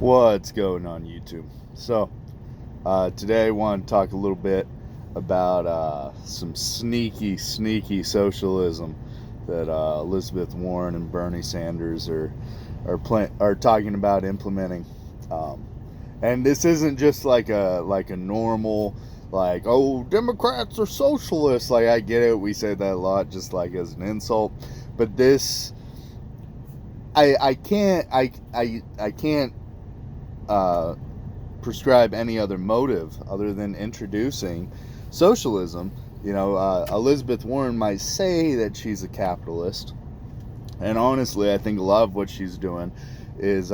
What's going on YouTube? Today I want to talk a little bit about some sneaky socialism that Elizabeth Warren and Bernie Sanders are talking about implementing. Um, and this isn't just like a normal, like, oh, Democrats are socialists. Like, I get it, we say that a lot, just like as an insult. But this, I can't uh, prescribe any other motive other than introducing socialism. Elizabeth Warren might say that she's a capitalist, and honestly, I think a lot of what she's doing is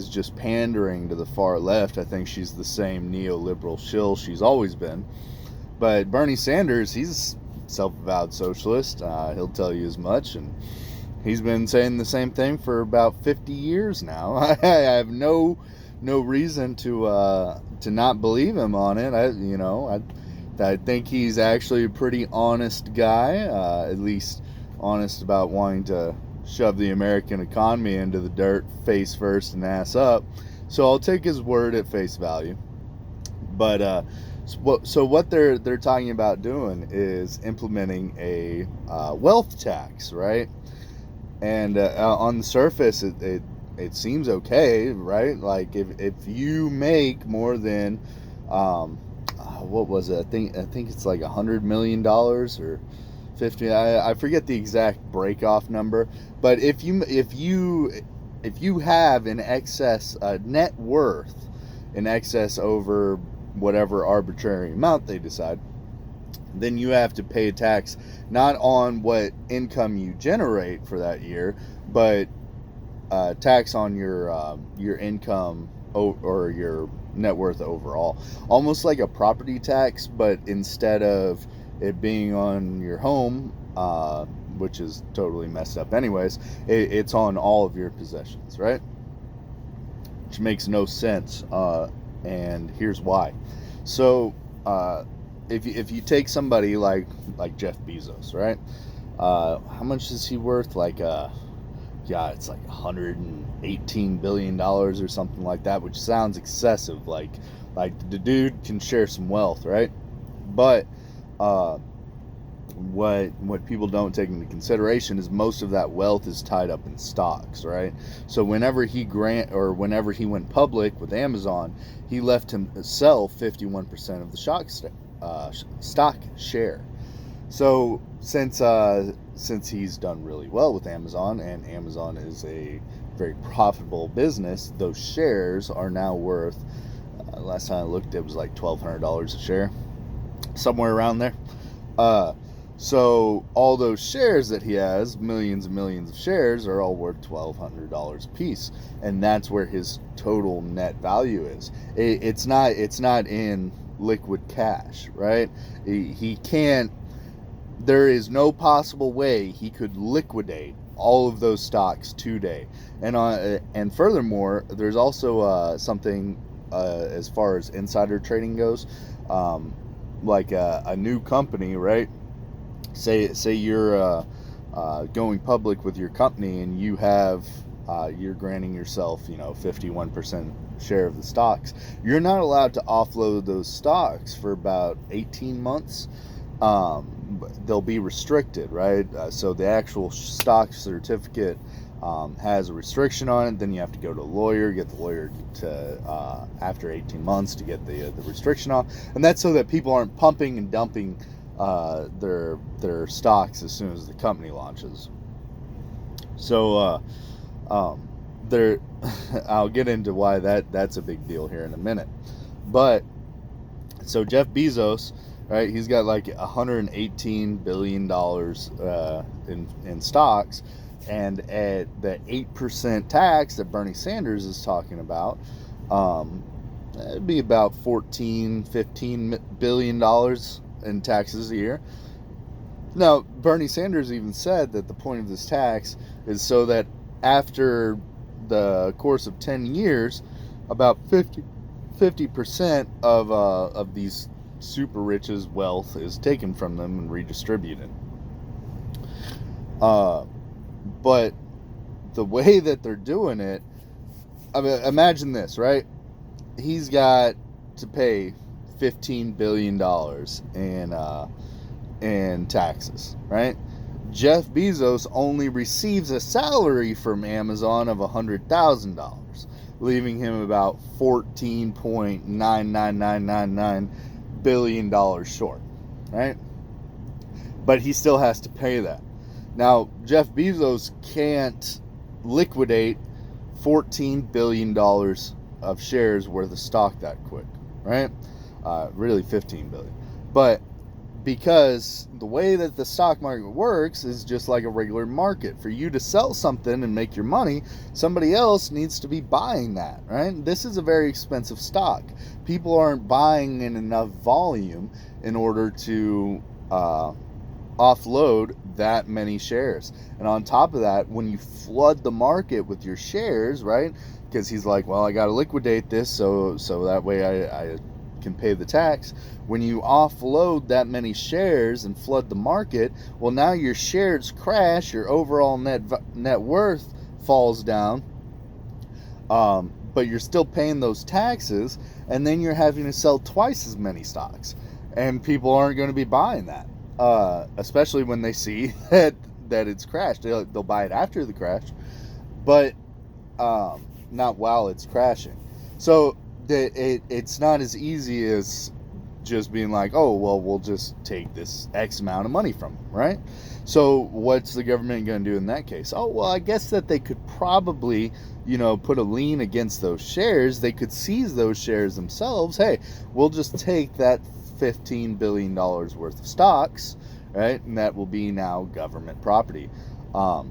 just pandering to the far left. I think she's the same neoliberal shill she's always been. But Bernie Sanders, he's a self-avowed socialist. He'll tell you as much, and he's been saying the same thing for about 50 years now. I have no reason to not believe him on it. I think he's actually a pretty honest guy, at least honest about wanting to shove the American economy into the dirt, face first and ass up. So I'll take his word at face value. But so what they're talking about doing is implementing a wealth tax, right? And on the surface, it seems okay, right? Like if you make more than what was it? I think it's like $100 million or 50. I forget the exact break off number, but if you have an excess net worth in excess over whatever arbitrary amount they decide, then you have to pay a tax not on what income you generate for that year, but tax on your income or your net worth overall. Almost like a property tax, but instead of it being on your home, which is totally messed up anyways, it's on all of your possessions, right? Which makes no sense, and here's why. So, if you take somebody like Jeff Bezos, right? How much is he worth? It's like $118 billion or something like that, which sounds excessive. Like the dude can share some wealth, right? But what people don't take into consideration is most of that wealth is tied up in stocks, right? So whenever he went public with Amazon, he left himself 51% of the stock share. So since he's done really well with Amazon, and Amazon is a very profitable business, those shares are now worth, last time I looked, it was like $1,200 a share, somewhere around there. So all those shares that he has, millions and millions of shares, are all worth $1,200 a piece, and that's where his total net value is. It's not in liquid cash, right? He can't. There is no possible way he could liquidate all of those stocks today. And furthermore, there's also something as far as insider trading goes, like a new company, right? Say you're going public with your company, and you're granting yourself 51% share of the stocks. You're not allowed to offload those stocks for about 18 months. They'll be restricted, right? So the actual stock certificate has a restriction on it. Then you have to go to a lawyer, get the lawyer to after 18 months to get the restriction off, and that's so that people aren't pumping and dumping their stocks as soon as the company launches. So there, I'll get into why that's a big deal here in a minute. But so Jeff Bezos, right? He's got like $118 billion in stocks, and at the 8% tax that Bernie Sanders is talking about, it'd be about $15 billion in taxes a year. Now, Bernie Sanders even said that the point of this tax is so that after the course of 10 years, about 50% of these super rich's wealth is taken from them and redistributed. But the way that they're doing it, I mean, imagine this, right? He's got to pay $15 billion in taxes, right? Jeff Bezos only receives a salary from Amazon of $100,000, leaving him about $14.99999 billion short, right? But he still has to pay that. Now, Jeff Bezos can't liquidate $14 billion of shares worth of stock that quick, right? Really $15 billion. But because the way that the stock market works is just like a regular market. For you to sell something and make your money, somebody else needs to be buying that, right? This is a very expensive stock. People aren't buying in enough volume in order to offload that many shares. And on top of that, when you flood the market with your shares, right? Because he's like, well, I got to liquidate this so that way I can pay the tax. When you offload that many shares and flood the market, well, now your shares crash, your overall net worth falls down, but you're still paying those taxes, and then you're having to sell twice as many stocks, and people aren't going to be buying that, especially when they see that it's crashed. They'll buy it after the crash, but not while it's crashing. So it's not as easy as just being like, oh, well, we'll just take this X amount of money from them, right? So what's the government going to do in that case? Oh, well, I guess that they could probably, put a lien against those shares. They could seize those shares themselves. Hey, we'll just take that $15 billion worth of stocks, right? And that will be now government property. And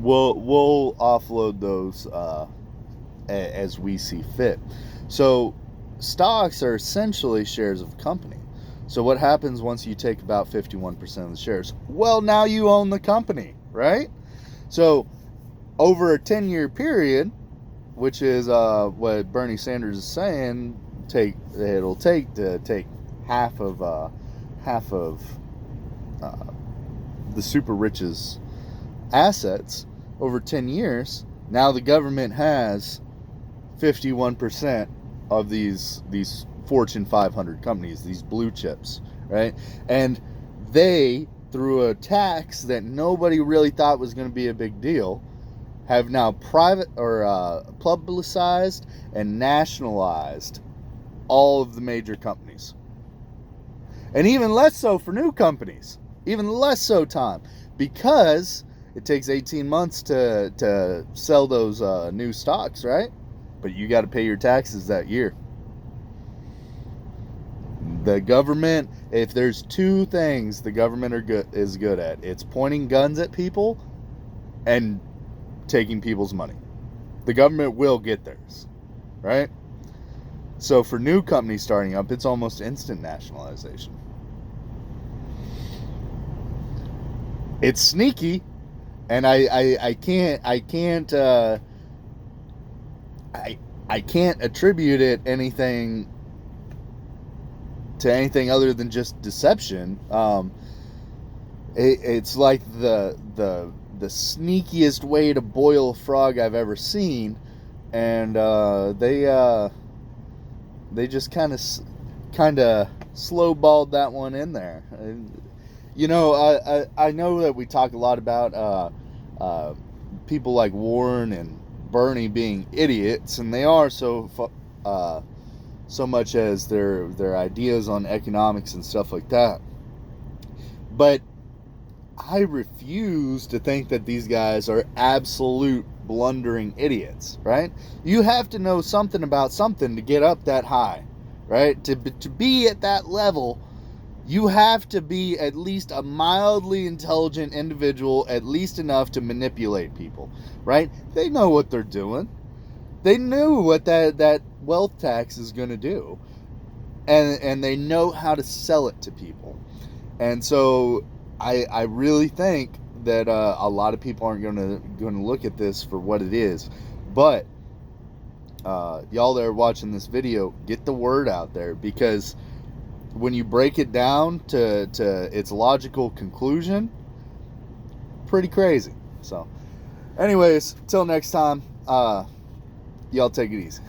we'll offload those as we see fit. So stocks are essentially shares of a company. So what happens once you take about 51% of the shares? Well, now you own the company, right? So over a 10-year period, which is what Bernie Sanders is saying, it'll take half of the super rich's assets over 10 years. Now the government has 51% of these Fortune 500 companies, these blue chips, right? And they, through a tax that nobody really thought was going to be a big deal, have now publicized and nationalized all of the major companies. And even less so for new companies. Even less so, Tom, because it takes 18 months to sell those new stocks, right? But you got to pay your taxes that year. The government, if there's two things the government is good at, it's pointing guns at people and taking people's money. The government will get theirs, right? So for new companies starting up, it's almost instant nationalization. It's sneaky, and I can't attribute it anything to anything other than just deception. It's like the sneakiest way to boil a frog I've ever seen, and they just kind of slowballed that one in there. I know that we talk a lot about people like Warren and Bernie being idiots, and they are so much as their ideas on economics and stuff like that. But I refuse to think that these guys are absolute blundering idiots, right? You have to know something about something to get up that high, right? To be at that level, you have to be at least a mildly intelligent individual, at least enough to manipulate people, right? They know what they're doing. They knew what that wealth tax is going to do, and they know how to sell it to people. And so I really think that a lot of people aren't going to look at this for what it is. But y'all that are watching this video, get the word out there, because when you break it down to its logical conclusion, pretty crazy. So anyways, till next time, Y'all take it easy.